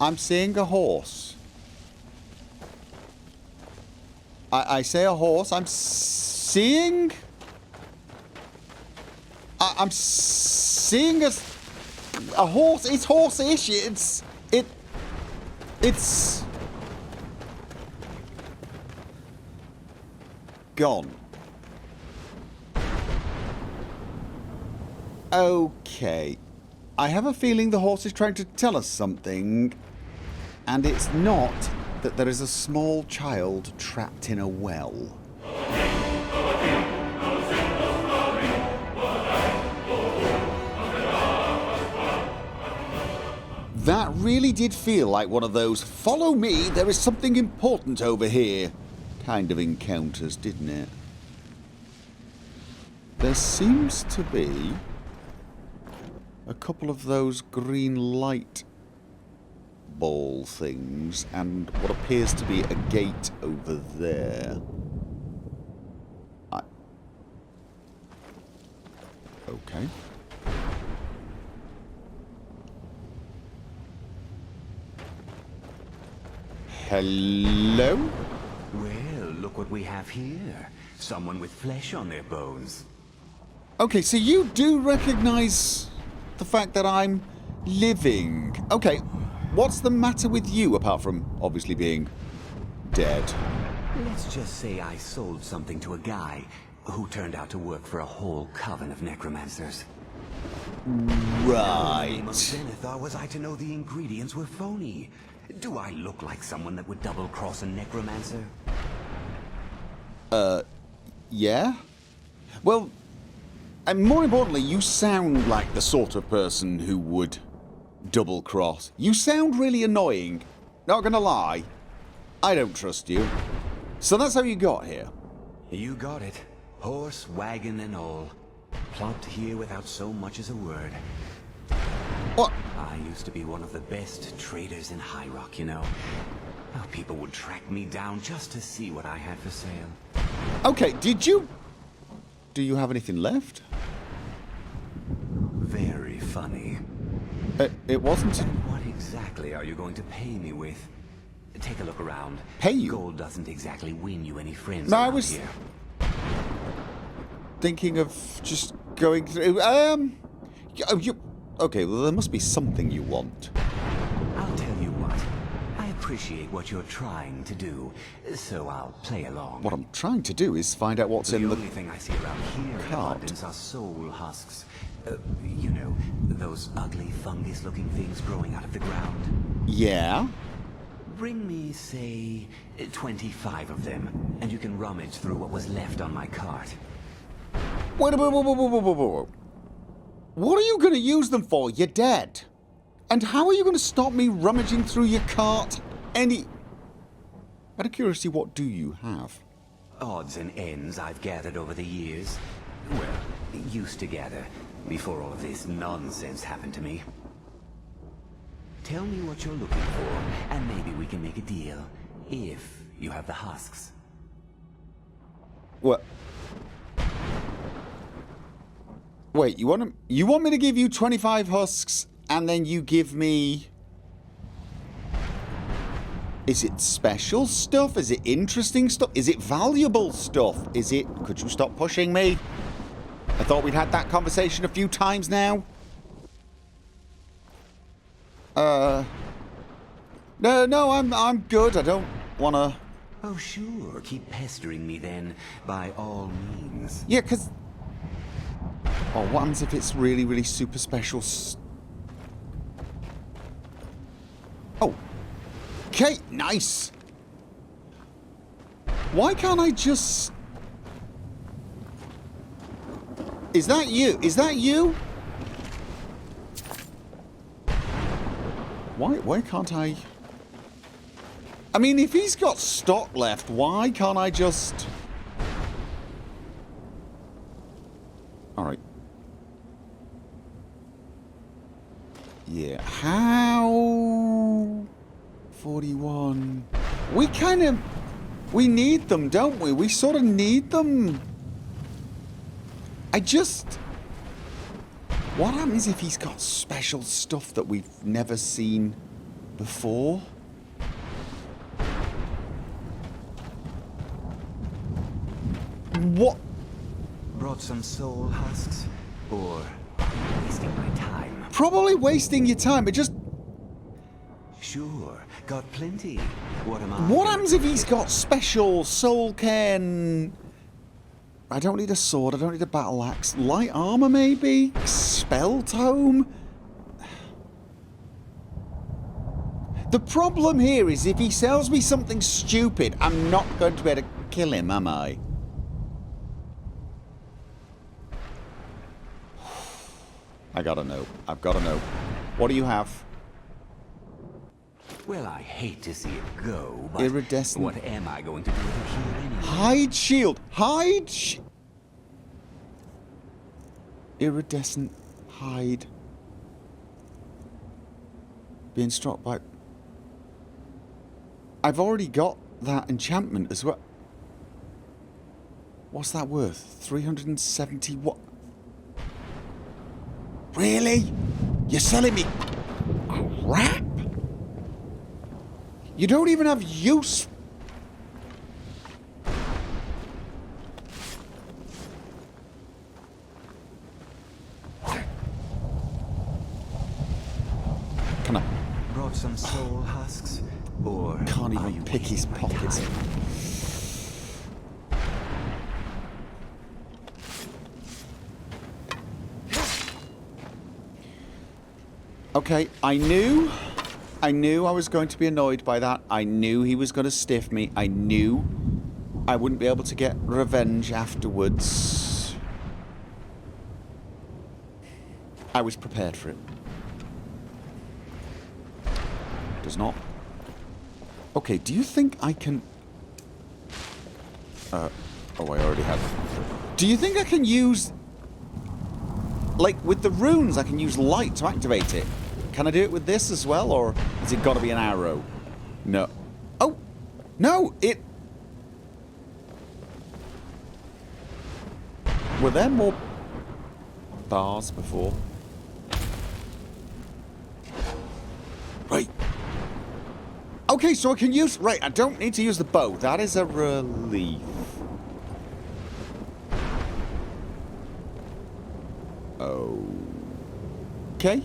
I'm seeing a horse. I say a horse. I'm seeing... I'm seeing a horse. It's horse-ish. It's gone. Okay. I have a feeling the horse is trying to tell us something, and it's not that there is a small child trapped in a well. That really did feel like one of those "follow me, there is something important over here" kind of encounters, didn't it? There seems to be a couple of those green light ball things and what appears to be a gate over there. Okay. Hello? Well, look what we have here. Someone with flesh on their bones. Okay, so you do recognize the fact that I'm living. Okay, what's the matter with you apart from obviously being dead? Let's just say I sold something to a guy who turned out to work for a whole coven of necromancers. Right. How was I to know the ingredients were phony? Do I look like someone that would double-cross a necromancer? Yeah? Well, and more importantly, you sound like the sort of person who would double-cross. You sound really annoying. Not gonna lie. I don't trust you. So that's how you got here. You got it. Horse, wagon, and all. Plopped here without so much as a word. What? I used to be one of the best traders in High Rock, you know. How people would track me down just to see what I had for sale. Okay, did you... Do you have anything left? Very funny. It wasn't... And what exactly are you going to pay me with? Take a look around. Pay you? Gold doesn't exactly win you any friends No, I around was here. thinking of just going through... Okay, well, there must be something you want. I'll tell you what. I appreciate what you're trying to do, so I'll play along. What I'm trying to do is find out what's in The the... only thing I see around here in cart. abundance are soul husks. You know, those ugly fungus-looking things growing out of the ground. Yeah? Bring me, say, 25 of them, and you can rummage through what was left on my cart. Wait. What are you going to use them for? You're dead. And how are you going to stop me rummaging through your cart? Out of curiosity, what do you have? Odds and ends I've gathered over the years. Well, used to gather, before all of this nonsense happened to me. Tell me what you're looking for, and maybe we can make a deal, if you have the husks. What? Wait, you want me to give you 25 husks, and then you give me... Is it special stuff? Is it interesting stuff? Is it valuable stuff? Is it... Could you stop pushing me? I thought we'd had that conversation a few times now. No, I'm good. I don't want to... Oh, sure. Keep pestering me then, by all means. Yeah, because... Oh, what happens if it's really, really super special Oh. Okay, nice. Why can't I just... Is that you? Is that you? Why can't I... I mean, if he's got stock left, why can't I just... Alright. Yeah, how... 41... We kind of... We need them, don't we? We sort of need them. I just... What happens if he's got special stuff that we've never seen before. What? Brought some soul husks? Or wasting my time? Probably wasting your time, but just... Sure, got plenty. What am I? What happens if he's got special soul can... I don't need a sword, I don't need a battle axe. Light armor, maybe? Spell tome? The problem here is if he sells me something stupid, I'm not going to be able to kill him, am I? I gotta know. I've gotta know. What do you have? Well, I hate to see it go, but Iridescent. what am I going to do with it here anyway? Hide shield. Iridescent hide. Being struck by... I've already got that enchantment as well. What's that worth? 370 what? Really? You're selling me crap? You don't even have use. Can I? Brought some soul husks? Or Can't are even you pick his wasting my pockets. time? Okay, I knew I was going to be annoyed by that. I knew he was going to stiff me. I knew I wouldn't be able to get revenge afterwards. I was prepared for it. Does not. Okay, do you think I can... oh, I already had... Do you think I can use... Like, with the runes, I can use light to activate it. Can I do it with this as well, or has it got to be an arrow? No. Oh! No! It... Were there more bars before? Right. Okay, so I can use... Right, I don't need to use the bow. That is a relief. Okay.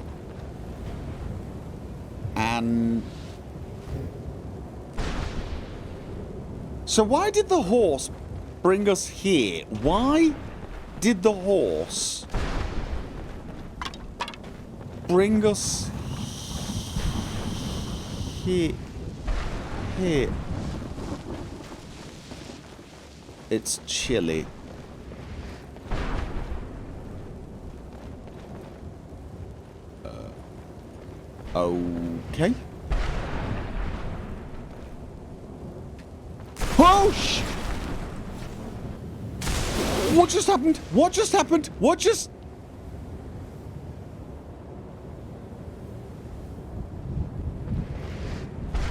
And... So why did the horse bring us here? Why did the horse bring us here? Here. It's chilly. Okay. Oh, what just happened? What just happened? What just...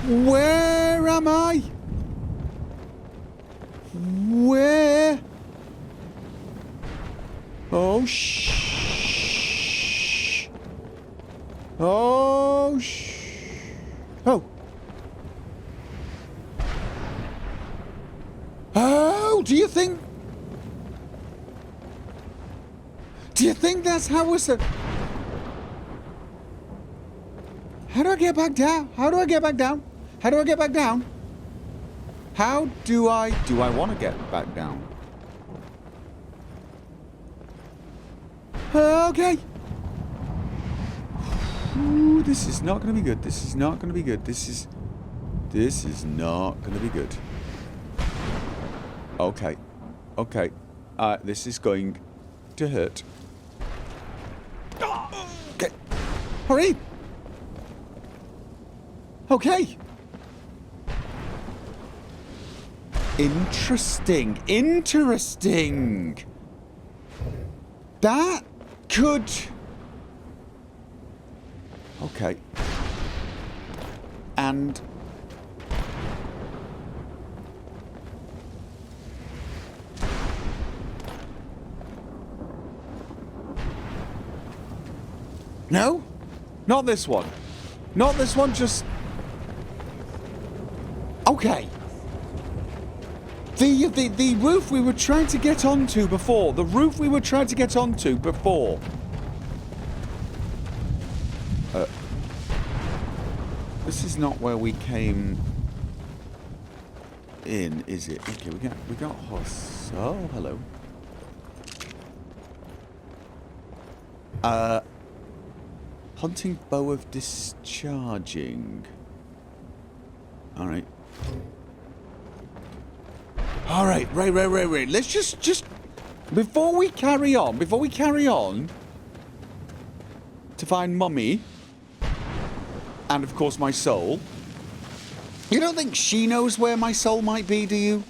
Where am I? Where? Oh, Oh, Oh. Oh, do you think that's how we're How do I get back down? How do I get back down? How do I get back down? How do I want to get back down? Okay. Ooh, this is not going to be good. This is not going to be good. This is not going to be good. Okay. Okay. This is going to hurt. Okay. Hurry! Okay. Interesting. Interesting. That could... Okay. And... No? Not this one. Not this one, just... Okay. The roof we were trying to get onto before. The roof we were trying to get onto before. This is not where we came in, is it? Okay, we got horse. Oh, hello. Hunting bow of discharging. All right. All right, right. Let's just before we carry on to find Mummy and of course my soul. You don't think she knows where my soul might be, do you?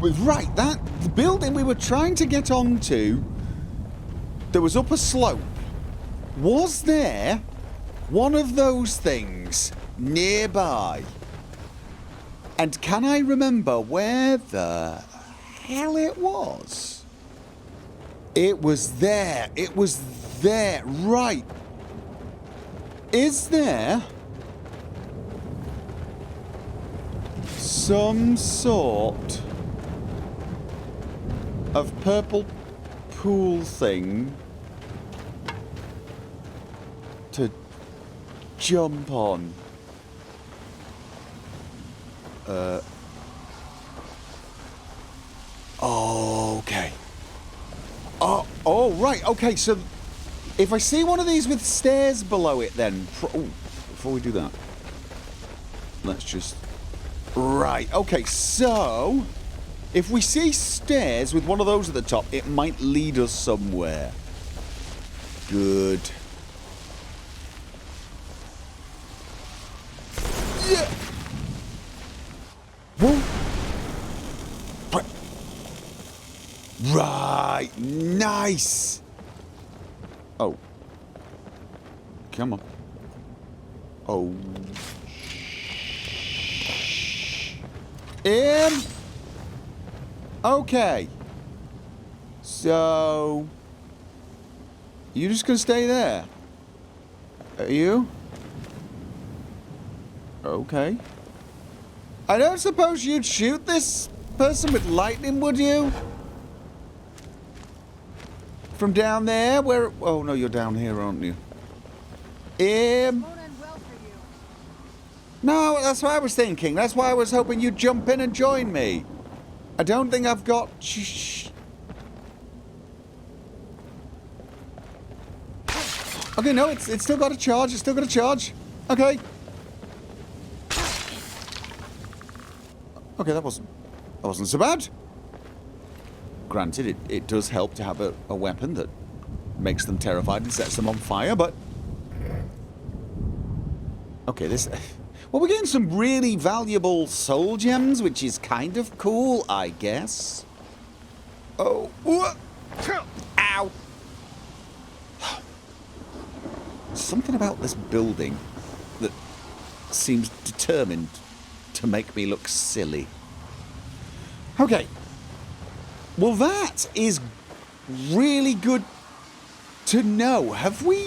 Right, that the building we were trying to get onto, there was up a slope. Was there one of those things nearby? And can I remember where the hell it was? It was there. It was there. Right. Is there some sort of purple pool thing to jump on? Okay. Oh, right. Okay, so if I see one of these with stairs below it, then before we do that, let's just. Right. Okay, so if we see stairs with one of those at the top, it might lead us somewhere. Good. Yeah. Whoa. Right. Nice. Oh. Come on. Oh. Okay. So. You just gonna stay there? Are you? Okay. I don't suppose you'd shoot this person with lightning, would you? From down there? Where? Oh, no, you're down here, aren't you? No, that's what I was thinking. That's why I was hoping you'd jump in and join me. I don't think I've got... Okay, no, it's still got a charge. It's still got a charge. Okay. Okay, that wasn't so bad. Granted, it does help to have a weapon that makes them terrified and sets them on fire, but... Okay, this... Well, we're getting some really valuable soul gems, which is kind of cool, I guess. Oh. Ow. Something about this building that seems determined to make me look silly. Okay. Well, that is really good to know. Have we...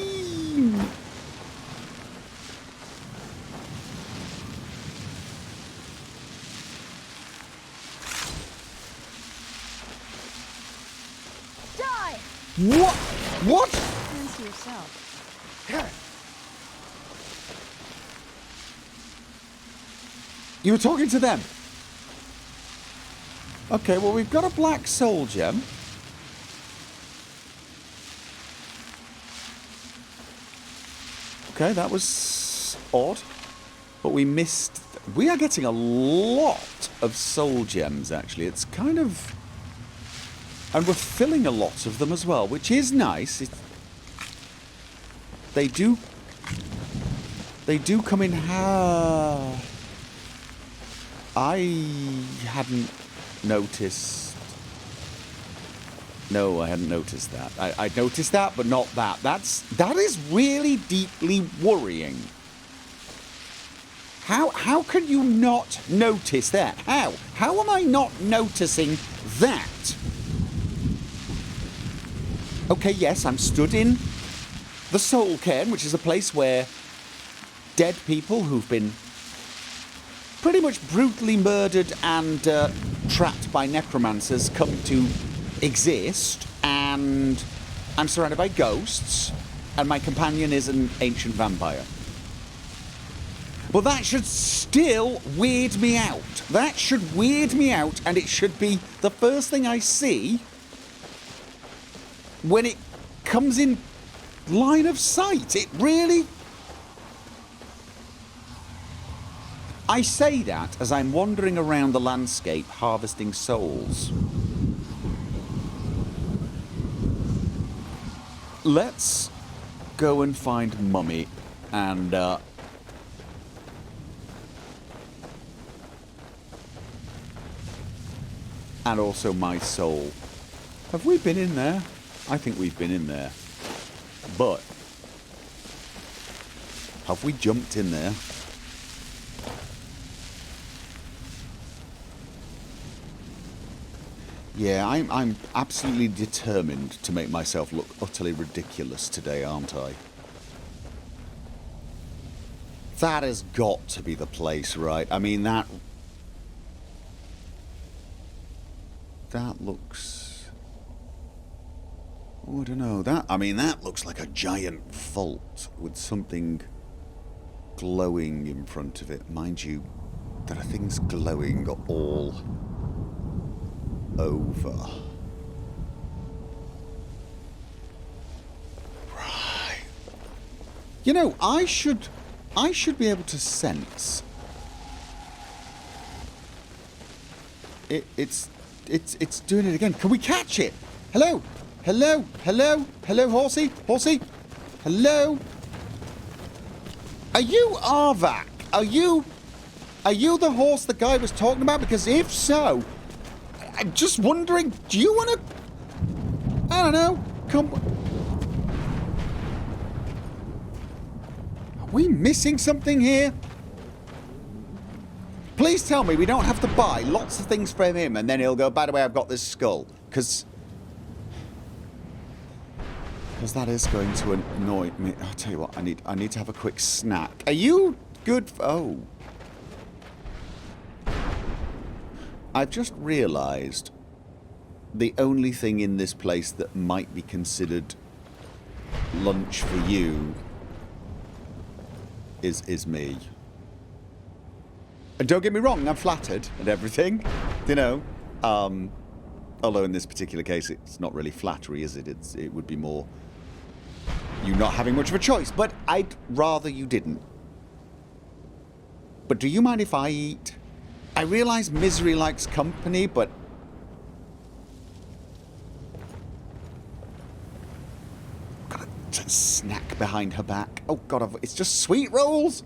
Die! What? What? Answer yourself. You were talking to them? Okay, well, we've got a black soul gem. Okay, that was odd. But we missed... We are getting a lot of soul gems, actually. It's kind of... And we're filling a lot of them as well, which is nice. They do come in... I hadn't noticed... No, I hadn't noticed that. I'd noticed that, but not that. That is really deeply worrying. How can you not notice that? How? How am I not noticing that? Okay, yes, I'm stood in the Soul Cairn, which is a place where dead people who've been pretty much brutally murdered and trapped by necromancers come to exist, and I'm surrounded by ghosts, and my companion is an ancient vampire. But that should still weird me out. That should weird me out, and it should be the first thing I see when it comes in line of sight. It really... I say that as I'm wandering around the landscape harvesting souls. Let's go and find Mummy and also my soul. Have we been in there? I think we've been in there. But have we jumped in there? Yeah, I'm absolutely determined to make myself look utterly ridiculous today, aren't I? That has got to be the place, right? I mean, that looks... Oh, I don't know. That looks like a giant vault with something glowing in front of it. Mind you, there are things glowing all over. Right. You know, I should be able to sense. It's doing it again. Can we catch it? Hello? Hello? Hello? Hello, horsey? Horsey? Hello? Are you Arvak? Are you the horse the guy was talking about? Because if so, I'm just wondering, do you want to... I don't know. Come... Are we missing something here? Please tell me we don't have to buy lots of things from him and then he'll go, by the way, I've got this skull. Because that is going to annoy me. I'll tell you what, I need to have a quick snack. Are you good for... Oh. I've just realised the only thing in this place that might be considered lunch for you is me. And don't get me wrong, I'm flattered and everything, you know. Although in this particular case, it's not really flattery, is it? It would be more you not having much of a choice. But I'd rather you didn't. But do you mind if I eat? I realise misery likes company, but... Got a snack behind her back. Oh, God, it's just sweet rolls!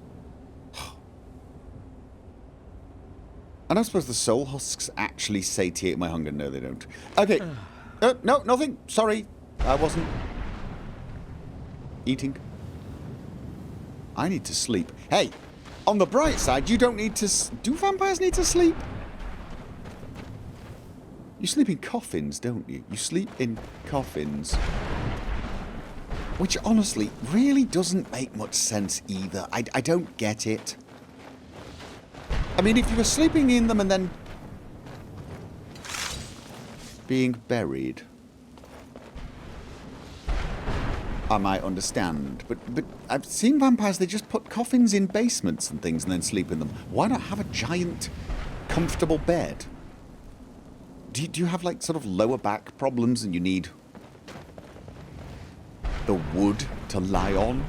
I don't suppose the soul husks actually satiate my hunger. No, they don't. Okay. No, nothing. Sorry. I wasn't eating. I need to sleep. Hey, on the bright side, you don't need to... Do vampires need to sleep? You sleep in coffins, don't you? You sleep in coffins. Which, honestly, really doesn't make much sense either. I don't get it. I mean, if you were sleeping in them and then being buried, I might understand. But I've seen vampires, they just put coffins in basements and things and then sleep in them. Why not have a giant, comfortable bed? Do you have, like, sort of lower back problems and you need the wood to lie on?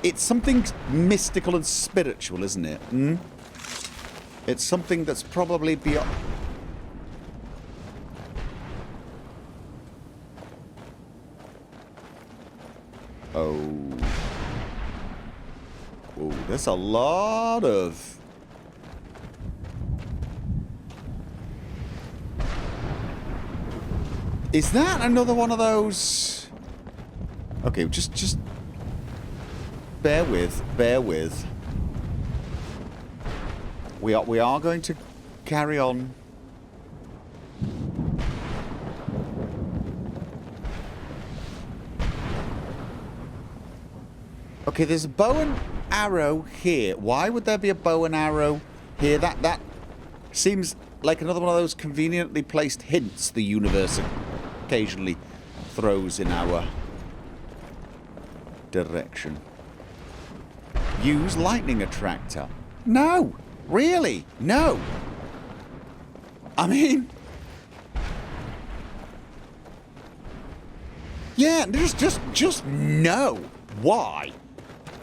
It's something mystical and spiritual, isn't it? Hmm? It's something that's probably beyond... Oh. Oh, there's a lot of... Is that another one of those... Okay, just... Bear with. We are going to carry on. Okay, there's a bow and arrow here. Why would there be a bow and arrow here? That seems like another one of those conveniently placed hints the universe occasionally throws in our direction. Use lightning attractor. No! Really? No! I mean... yeah, just no. Why?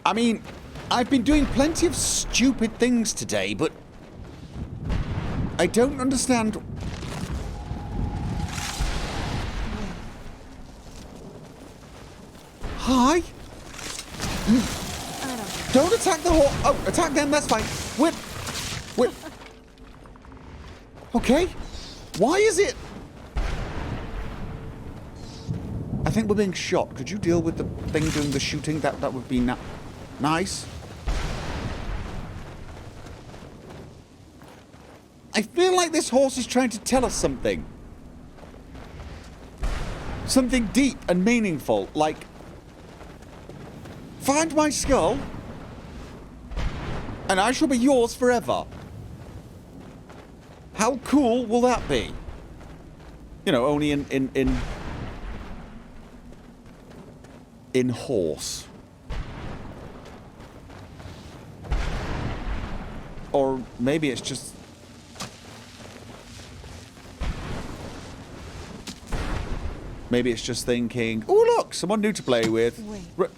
I mean, I've been doing plenty of stupid things today, but... I don't understand... Hi? Don't attack the horse. Oh, attack them, that's fine. Wait. Okay. Why is it... I think we're being shot. Could you deal with the thing doing the shooting? That would be nice. I feel like this horse is trying to tell us something. Something deep and meaningful, like... Find my skull, and I shall be yours forever. How cool will that be? You know, only in horse. Or maybe it's just... Maybe it's just thinking, oh look, someone new to play with. Wait.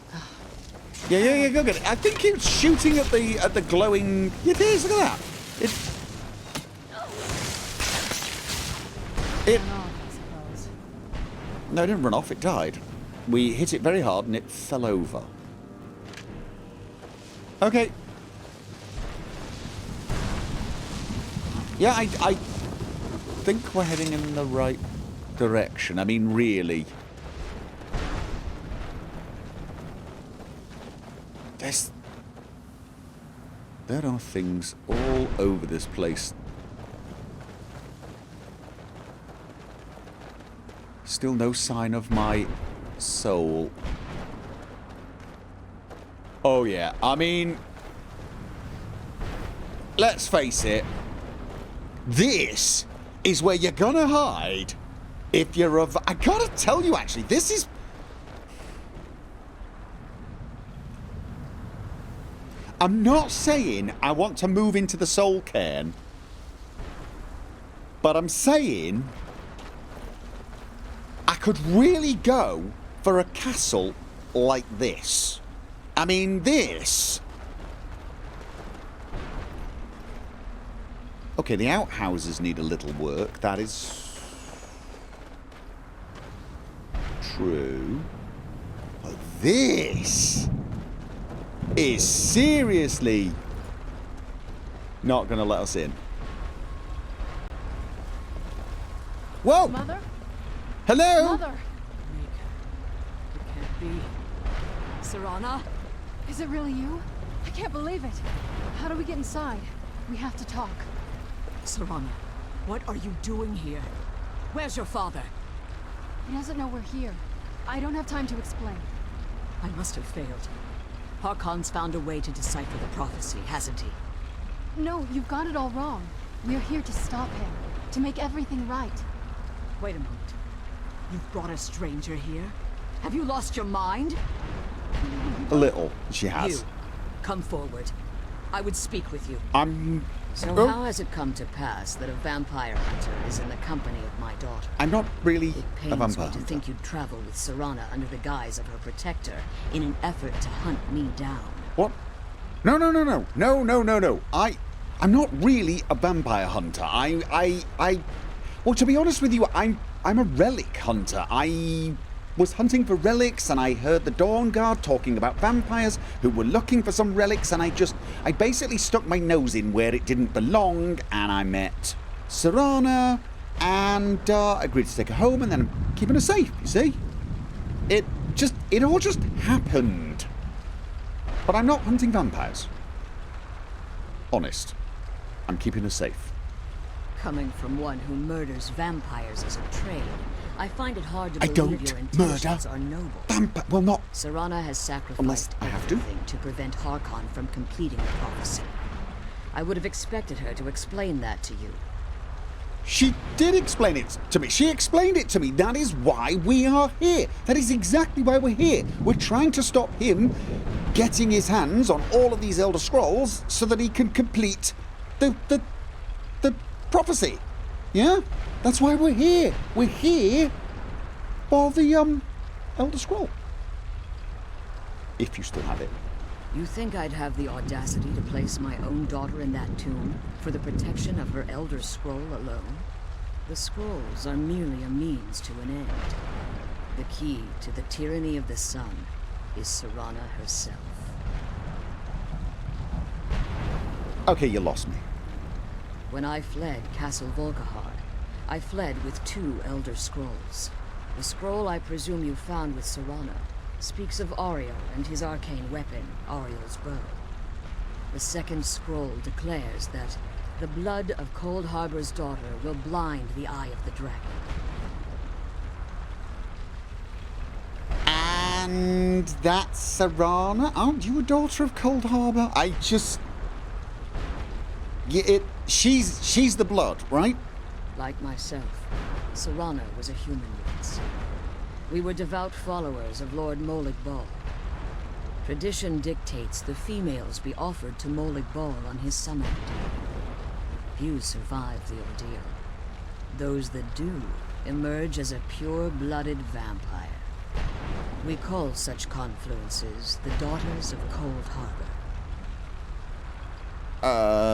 Yeah, go get it. I think it's shooting at the glowing... It is, look at that. No, it didn't run off, it died. We hit it very hard and it fell over. Okay. Yeah, I think we're heading in the right direction. I mean, really. There are things all over this place. Still no sign of my soul. Oh yeah, I mean... Let's face it. This is where you're gonna hide if you're a... I gotta tell you actually, this is... I'm not saying I want to move into the soul cairn, but I'm saying I could really go for a castle like this. I mean, this... Okay, the outhouses need a little work, that is true. But this is seriously not going to let us in. Whoa! Mother? Hello? Mother! It can't be. Serana? Is it really you? I can't believe it. How do we get inside? We have to talk. Serana, what are you doing here? Where's your father? He doesn't know we're here. I don't have time to explain. I must have failed. Harkon's found a way to decipher the prophecy, hasn't he? No, you've got it all wrong. We're here to stop him. To make everything right. Wait a moment. You've brought a stranger here? Have you lost your mind? A little, she has. You, come forward. I would speak with you. So how has it come to pass that a vampire hunter is in the company of my daughter? I'm not really It a pains vampire me to hunter. think you'd travel with Serana under the guise of her protector in an effort to hunt me down. What? No. I'm not really a vampire hunter. Well, to be honest with you, I'm a relic hunter. I was hunting for relics and I heard the Dawnguard talking about vampires who were looking for some relics, and I basically stuck my nose in where it didn't belong, and I met Serana and agreed to take her home, and then I'm keeping her safe, you see? It all just happened. But I'm not hunting vampires. Honest. I'm keeping her safe. Coming from one who murders vampires as a trade, I find it hard to I believe don't your intentions murder are noble. Well, not Serana has unless sacrificed I have to. everything to prevent Harkon from completing the prophecy. I would have expected her to explain that to you. She did explain it to me. She explained it to me. That is why we are here. That is exactly why we're here. We're trying to stop him getting his hands on all of these Elder Scrolls so that he can complete the prophecy. Yeah? That's why we're here. We're here for the Elder Scroll. If you still have it. You think I'd have the audacity to place my own daughter in that tomb for the protection of her Elder Scroll alone? The scrolls are merely a means to an end. The key to the tyranny of the sun is Serana herself. Okay, you lost me. When I fled Castle Volkihard, I fled with 2 Elder Scrolls. The scroll I presume you found with Serana speaks of Ariel and his arcane weapon, Ariel's bow. The second scroll declares that the blood of Cold Harbor's daughter will blind the eye of the dragon. And that's Serana? Aren't you a daughter of Cold Harbor? I just... Yeah, she's the blood, right? Like myself, Serana was a human once. We were devout followers of Lord Molig Bal. Tradition dictates the females be offered to Molig Bal on his summoning day. Few survive the ordeal. Those that do emerge as a pure-blooded vampire. We call such confluences the Daughters of Cold Harbor.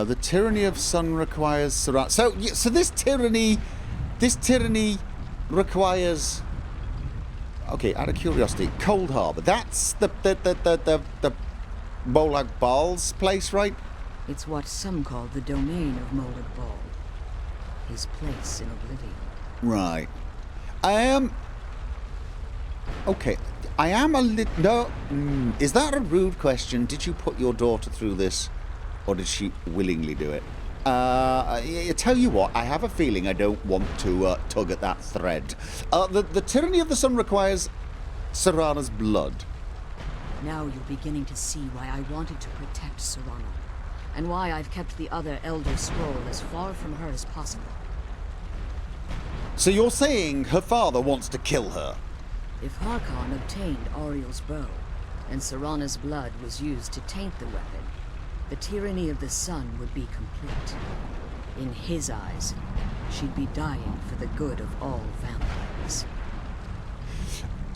The tyranny of sun requires Serana. So this tyranny requires. Okay, out of curiosity, Cold Harbor. That's the Molag Bal's place, right? It's what some call the domain of Molig Bal. His place in oblivion. Right. I am. Okay, I am a little. No, is that a rude question? Did you put your daughter through this, or did she willingly do it? I tell you what, I have a feeling I don't want to tug at that thread. The tyranny of the sun requires Serana's blood. Now you're beginning to see why I wanted to protect Serana, and why I've kept the other Elder Scroll as far from her as possible. So you're saying her father wants to kill her? If Harkon obtained Ariel's bow, and Serana's blood was used to taint the weapon, the tyranny of the sun would be complete. In his eyes, she'd be dying for the good of all vampires.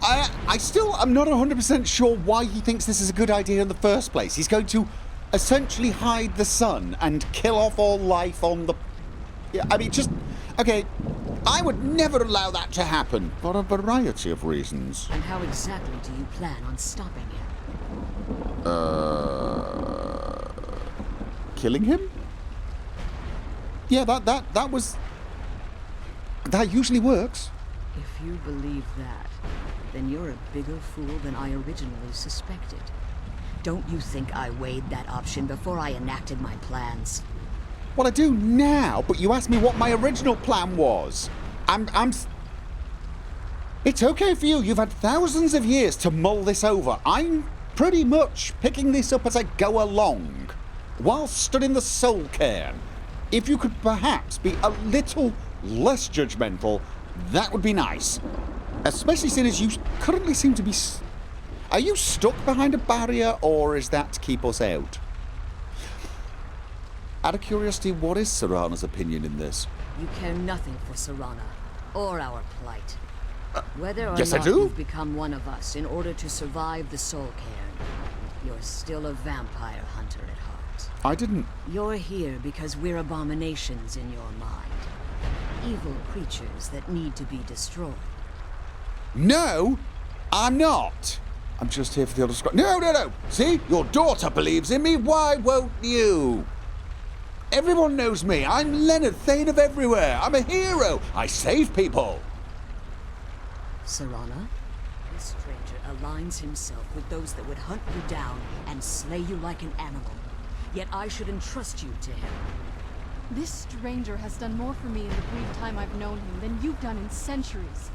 I still am not 100% sure why he thinks this is a good idea in the first place. He's going to essentially hide the sun and kill off all life on the... Yeah, I mean, just... Okay, I would never allow that to happen for a variety of reasons. And how exactly do you plan on stopping him? Killing him? Yeah, that was... That usually works. If you believe that, then you're a bigger fool than I originally suspected. Don't you think I weighed that option before I enacted my plans? Well, I do now, but you asked me what my original plan was. It's okay for you. You've had thousands of years to mull this over. I'm pretty much picking this up as I go along, while stood in the soul cairn. If you could perhaps be a little less judgmental, that would be nice. Especially seeing as you currently seem to be... Are you stuck behind a barrier, or is that to keep us out? Out of curiosity, what is Serana's opinion in this? You care nothing for Serana, or our plight. Whether or yes, not I do. you've become one of us in order to survive the soul cairn, you're still a vampire hunter at heart. I didn't... You're here because we're abominations in your mind. Evil creatures that need to be destroyed. No, I'm not. I'm just here for the other scrap. No. See, your daughter believes in me. Why won't you? Everyone knows me. I'm Leonard, Thane of Everywhere. I'm a hero. I save people. Serana, this stranger aligns himself with those that would hunt you down and slay you like an animal. Yet I should entrust you to him. This stranger has done more for me in the brief time I've known him than you've done in centuries.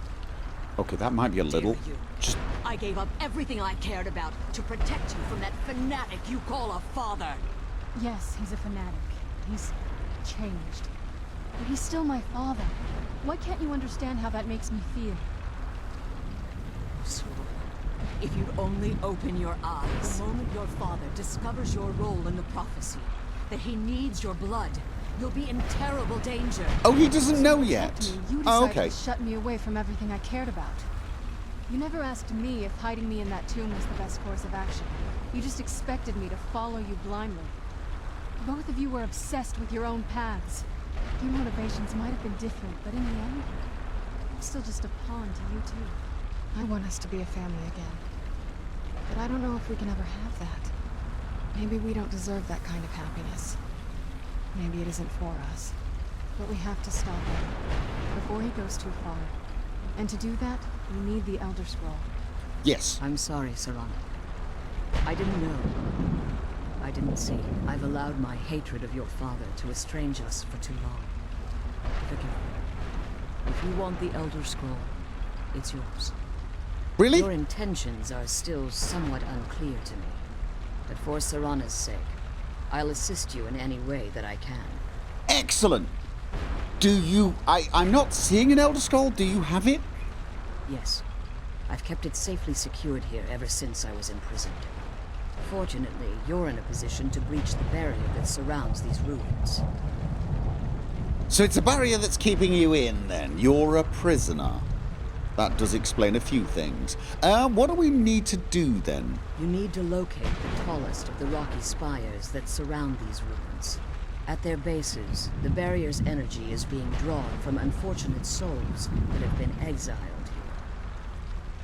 Okay, that might be a little. Dare you. Just I gave up everything I cared about to protect you from that fanatic you call a father. Yes, he's a fanatic. He's changed. But he's still my father. Why can't you understand how that makes me feel? So, if you'd only open your eyes. The moment your father discovers your role in the prophecy, that he needs your blood, you'll be in terrible danger. oh, he doesn't know yet. You Oh, decided okay. to shut me away from everything I cared about. You never asked me if hiding me in that tomb was the best course of action. You just expected me to follow you blindly. Both of you were obsessed with your own paths. Your motivations might have been different, but in the end, I'm still just a pawn to you two. I want us to be a family again. But I don't know if we can ever have that. Maybe we don't deserve that kind of happiness. Maybe it isn't for us. But we have to stop him before he goes too far. And to do that, we need the Elder Scroll. Yes. I'm sorry, Serana. I didn't know. I didn't see. I've allowed my hatred of your father to estrange us for too long. Forgive me. If you want the Elder Scroll, it's yours. Really? Your intentions are still somewhat unclear to me. But for Serana's sake, I'll assist you in any way that I can. Excellent. Do you... I'm not seeing an Elder Scroll. Do you have it? Yes. I've kept it safely secured here ever since I was imprisoned. Fortunately, you're in a position to breach the barrier that surrounds these ruins. So it's a barrier that's keeping you in, then. You're a prisoner. That does explain a few things. What do we need to do, then? You need to locate the tallest of the rocky spires that surround these ruins. At their bases, the barrier's energy is being drawn from unfortunate souls that have been exiled here.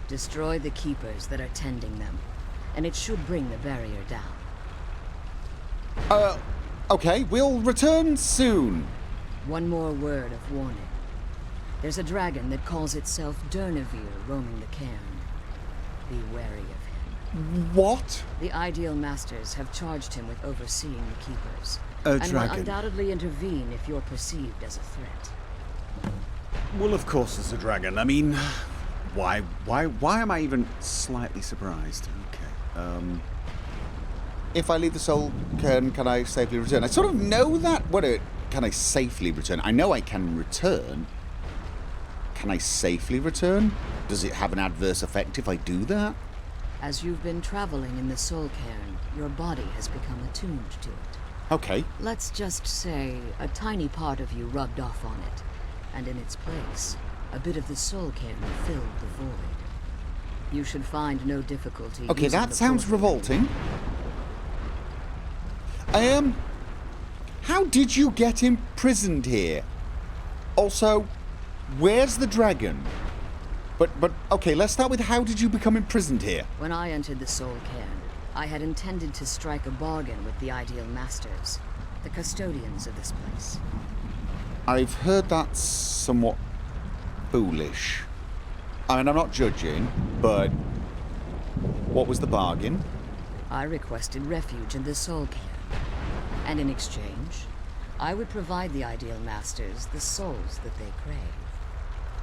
Destroy the keepers that are tending them, and it should bring the barrier down. Okay, we'll return soon. One more word of warning. There's a dragon that calls itself Durnevere roaming the cairn. Be wary of him. What? The Ideal Masters have charged him with overseeing the keepers. A and will dragon. undoubtedly intervene if you're perceived as a threat. Well, of course there's a dragon. I mean, why am I even slightly surprised? Okay. If I leave the soul cairn, can I safely return? I sort of know that. Can I safely return? I know I can return. Can I safely return? Does it have an adverse effect if I do that? As you've been traveling in the soul cairn, your body has become attuned to it. Okay. Let's just say a tiny part of you rubbed off on it, and in its place, a bit of the soul cairn filled the void. You should find no difficulty. Okay, using that the sounds portal. revolting. How did you get imprisoned here? Also, where's the dragon? But okay, let's start with how did you become imprisoned here? When I entered the soul cairn, I had intended to strike a bargain with the Ideal Masters, the custodians of this place. I've heard that's somewhat foolish. I mean, I'm not judging, but what was the bargain? I requested refuge in the soul cairn. And in exchange, I would provide the Ideal Masters the souls that they crave.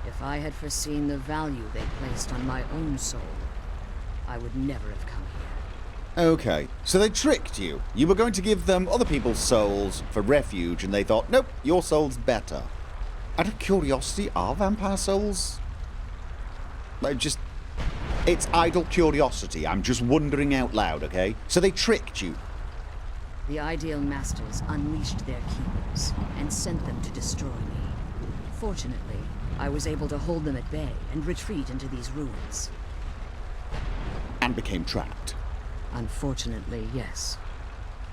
If I had foreseen the value they placed on my own soul, I would never have come here. Okay, so they tricked you. You were going to give them other people's souls for refuge, and they thought, nope, your soul's better. Out of curiosity, are vampire souls? It's idle curiosity. I'm just wondering out loud, okay? So they tricked you. The Ideal Masters unleashed their keepers and sent them to destroy me. Fortunately, I was able to hold them at bay and retreat into these ruins. And became trapped. Unfortunately, yes.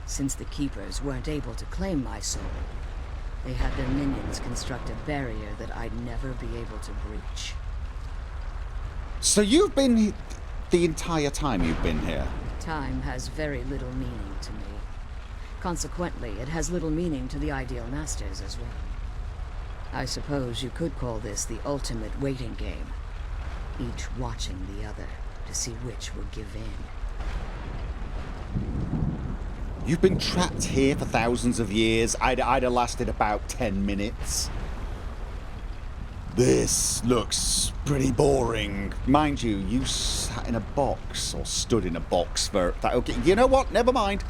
Since the keepers weren't able to claim my soul, they had their minions construct a barrier that I'd never be able to breach. So you've been the entire time you've been here? Time has very little meaning to me. Consequently, it has little meaning to the Ideal Masters as well. I suppose you could call this the ultimate waiting game, each watching the other to see which will give in. You've been trapped here for thousands of years. I'd have lasted about 10 minutes. This looks pretty boring. Mind you, you sat in a box, or stood in a box for that. Okay, you know what? Never mind.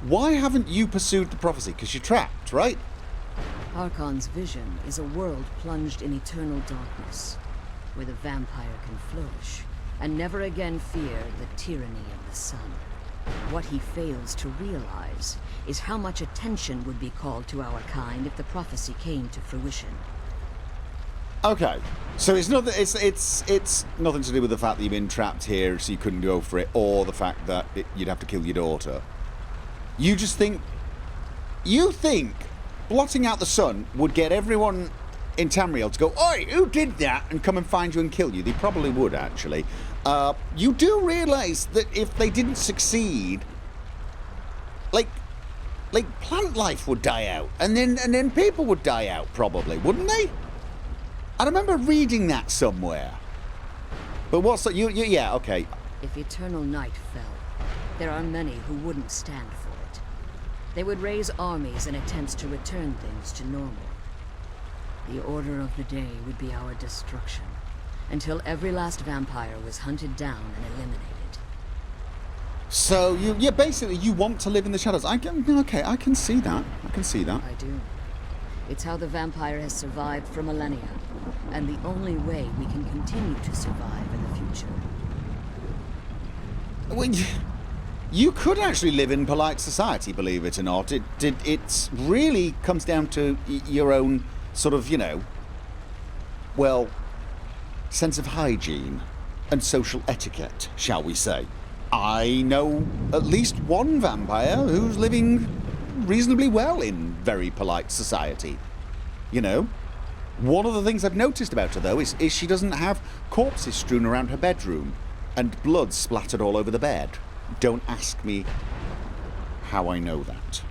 Why haven't you pursued the prophecy? Because you're trapped, right? Harkon's vision is a world plunged in eternal darkness, where the vampire can flourish, and never again fear the tyranny of the sun. What he fails to realize is how much attention would be called to our kind if the prophecy came to fruition. Okay, so it's not it's nothing to do with the fact that you've been trapped here, so you couldn't go for it, or the fact that you'd have to kill your daughter. You just think, blotting out the sun would get everyone in Tamriel to go, "Oi, who did that?" and come and find you and kill you. They probably would, actually. You do realise that if they didn't succeed, like plant life would die out, and then people would die out, probably, wouldn't they? I remember reading that somewhere. But what's that? Yeah, okay. If eternal night fell, there are many who wouldn't stand for it. They would raise armies in attempts to return things to normal. The order of the day would be our destruction, until every last vampire was hunted down and eliminated. So basically you want to live in the shadows. I can see that. I do. It's how the vampire has survived for millennia, and the only way we can continue to survive in the future. Well, you could actually live in polite society, believe it or not. It really comes down to your own sort of, sense of hygiene and social etiquette, shall we say. I know at least one vampire who's living reasonably well in very polite society. One of the things I've noticed about her, though, is she doesn't have corpses strewn around her bedroom and blood splattered all over the bed. Don't ask me how I know that.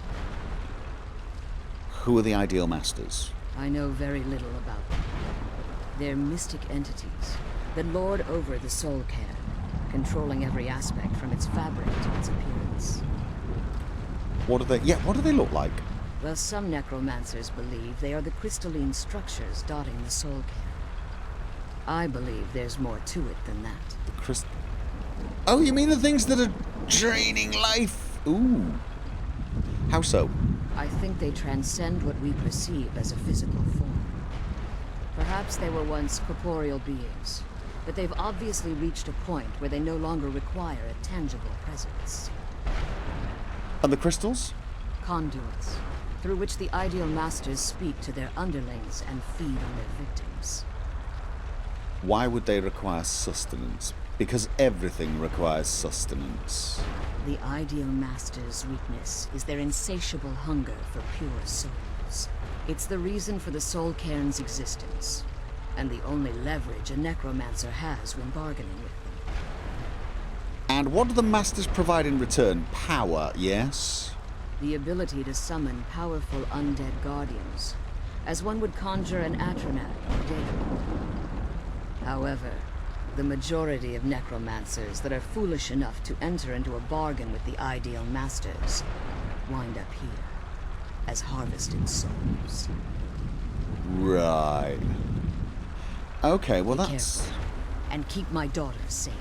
Who are the Ideal Masters? I know very little about them. They're mystic entities that lord over the soul cairn, controlling every aspect from its fabric to its appearance. What do they look like? Well, some necromancers believe they are the crystalline structures dotting the soul cairn. I believe there's more to it than that. Oh, you mean the things that are draining life? Ooh. How so? I think they transcend what we perceive as a physical form. Perhaps they were once corporeal beings, but they've obviously reached a point where they no longer require a tangible presence. And the crystals? Conduits, through which the Ideal Masters speak to their underlings and feed on their victims. Why would they require sustenance? Because everything requires sustenance. The Ideal Masters' weakness is their insatiable hunger for pure souls. It's the reason for the soul cairn's existence, and the only leverage a necromancer has when bargaining with them. And what do the Masters provide in return? Power, yes? The ability to summon powerful undead guardians, as one would conjure an Atronach or Daedra. However, the majority of necromancers that are foolish enough to enter into a bargain with the Ideal Masters wind up here, as harvested souls. Right. Okay, well that's... Careful, and keep my daughter safe.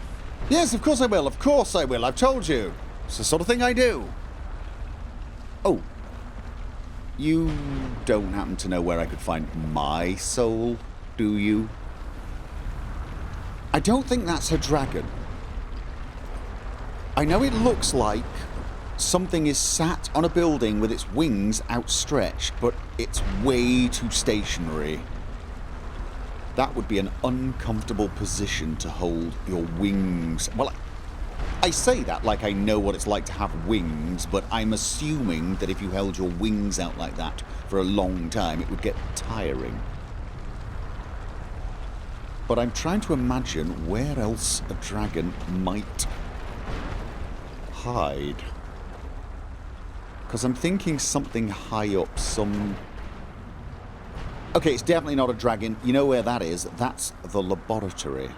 Yes, of course I will, I've told you. It's the sort of thing I do. Oh. You don't happen to know where I could find my soul, do you? I don't think that's a dragon. I know it looks like something is sat on a building with its wings outstretched, but it's way too stationary. That would be an uncomfortable position to hold your wings. Well, I say that like I know what it's like to have wings, but I'm assuming that if you held your wings out like that for a long time, it would get tiring. But I'm trying to imagine where else a dragon might hide. Because I'm thinking something high up, some... Okay, it's definitely not a dragon. You know where that is? That's the laboratory.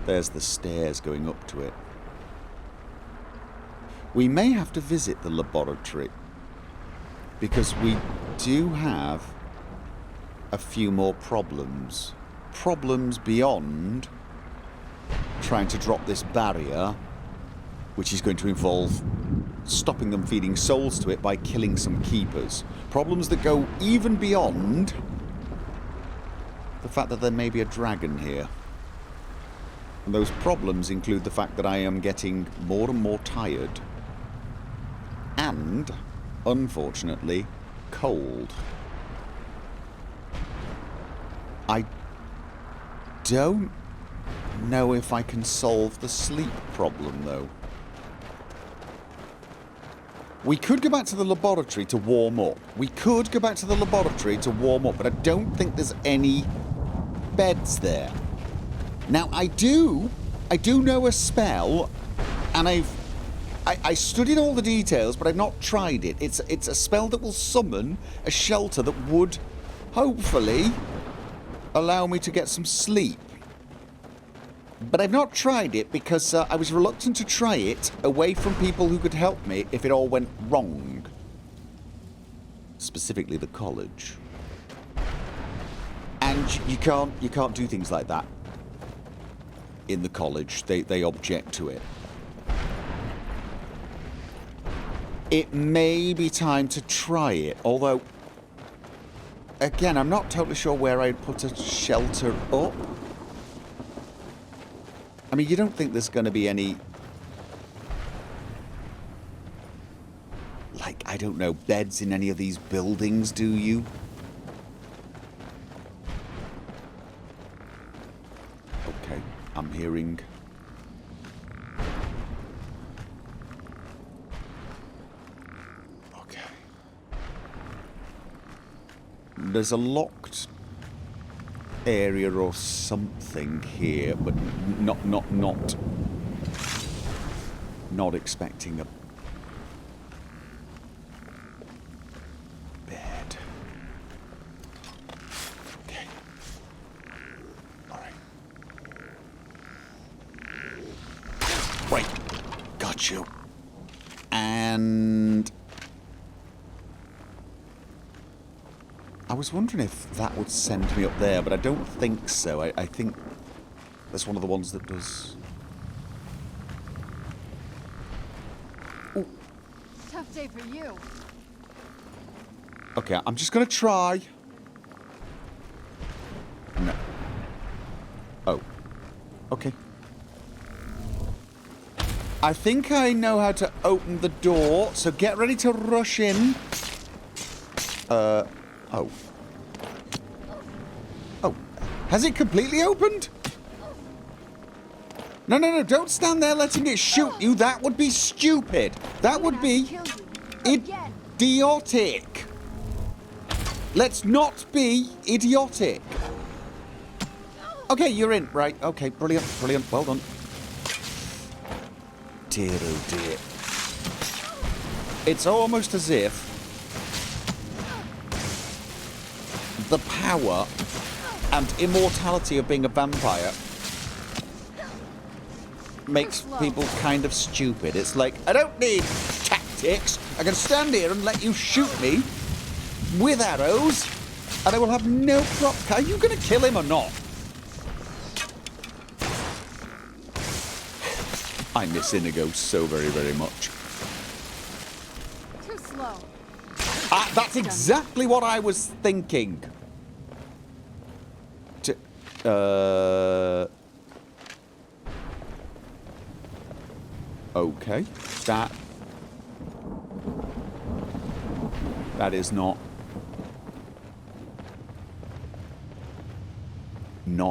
There's the stairs going up to it. We may have to visit the laboratory, because we do have a few more problems. Problems beyond trying to drop this barrier, which is going to involve stopping them feeding souls to it by killing some keepers. Problems that go even beyond the fact that there may be a dragon here. And those problems include the fact that I am getting more and more tired. And, unfortunately, cold. I don't know if I can solve the sleep problem, though. We could go back to the laboratory to warm up. But I don't think there's any beds there. Now, I do know a spell, and I studied all the details, but I've not tried it. It's a spell that will summon a shelter that would, hopefully, allow me to get some sleep. But I've not tried it because I was reluctant to try it away from people who could help me if it all went wrong. Specifically the college. And you can't do things like that in the college. They object to it. It may be time to try it, although again, I'm not totally sure where I'd put a shelter up. I mean, you don't think there's going to be any, like, I don't know, beds in any of these buildings, do you? Okay, I'm hearing. Okay. There's a locked area or something here, but not expecting a bed. Okay. All right. Wait. Got you. And I was wondering if that would send me up there, but I don't think so. I think that's one of the ones that does. Ooh. Tough day for you. Okay, I'm just gonna try. No. Oh. Okay. I think I know how to open the door, so get ready to rush in. Oh. Oh. Has it completely opened? No, don't stand there letting it shoot you. That would be stupid. That would be idiotic. Let's not be idiotic. Okay, you're in. Right, okay, brilliant. Well done. Dear, oh dear. It's almost as if the power and immortality of being a vampire makes people kind of stupid. It's like, I don't need tactics. I can stand here and let you shoot me with arrows, and I will have no problem. Are you going to kill him or not? I miss Inigo so very, very much. Too slow. That's exactly what I was thinking. Okay. That is not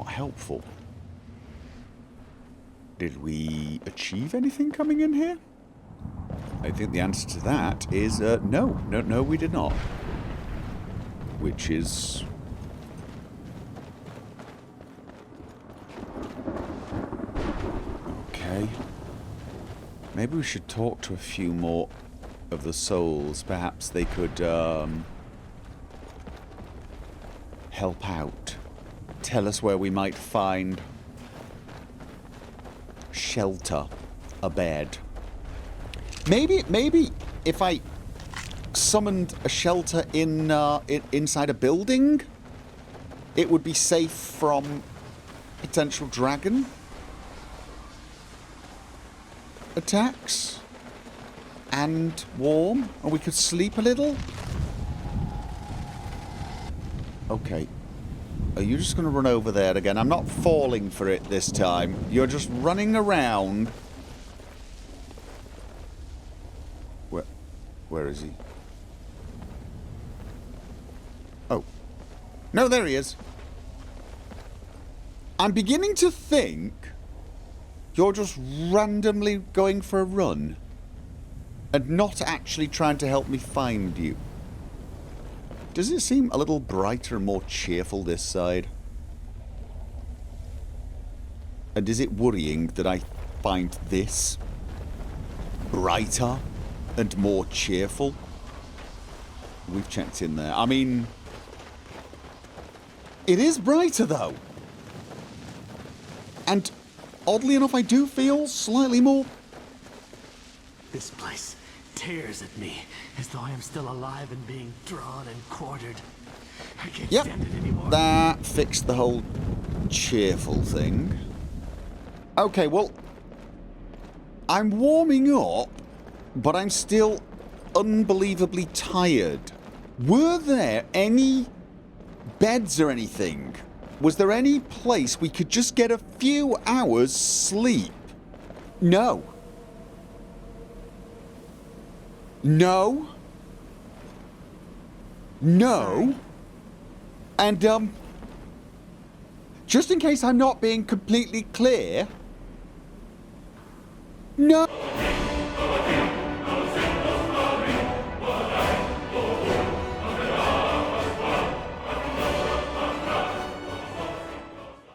helpful. Did we achieve anything coming in here? I think the answer to that is no, we did not. Which is okay. Maybe we should talk to a few more of the souls. Perhaps they could help out. Tell us where we might find shelter, a bed. Maybe if I summoned a shelter in inside a building, it would be safe from potential dragon attacks and warm, and we could sleep a little. Okay. Are you just going to run over there again? I'm not falling for it this time. You're just running around. Where is he? Oh. No, there he is. I'm beginning to think you're just randomly going for a run and not actually trying to help me find you. Does it seem a little brighter and more cheerful this side? And is it worrying that I find this brighter and more cheerful? We've checked in there. I mean, it is brighter though. And oddly enough, I do feel slightly more... This place tears at me as though I am still alive and being drawn and quartered. I can't stand it anymore. That fixed the whole cheerful thing. Okay, well, I'm warming up, but I'm still unbelievably tired. Were there any beds or anything? Was there any place we could just get a few hours sleep? No. No. No. And, just in case I'm not being completely clear... No!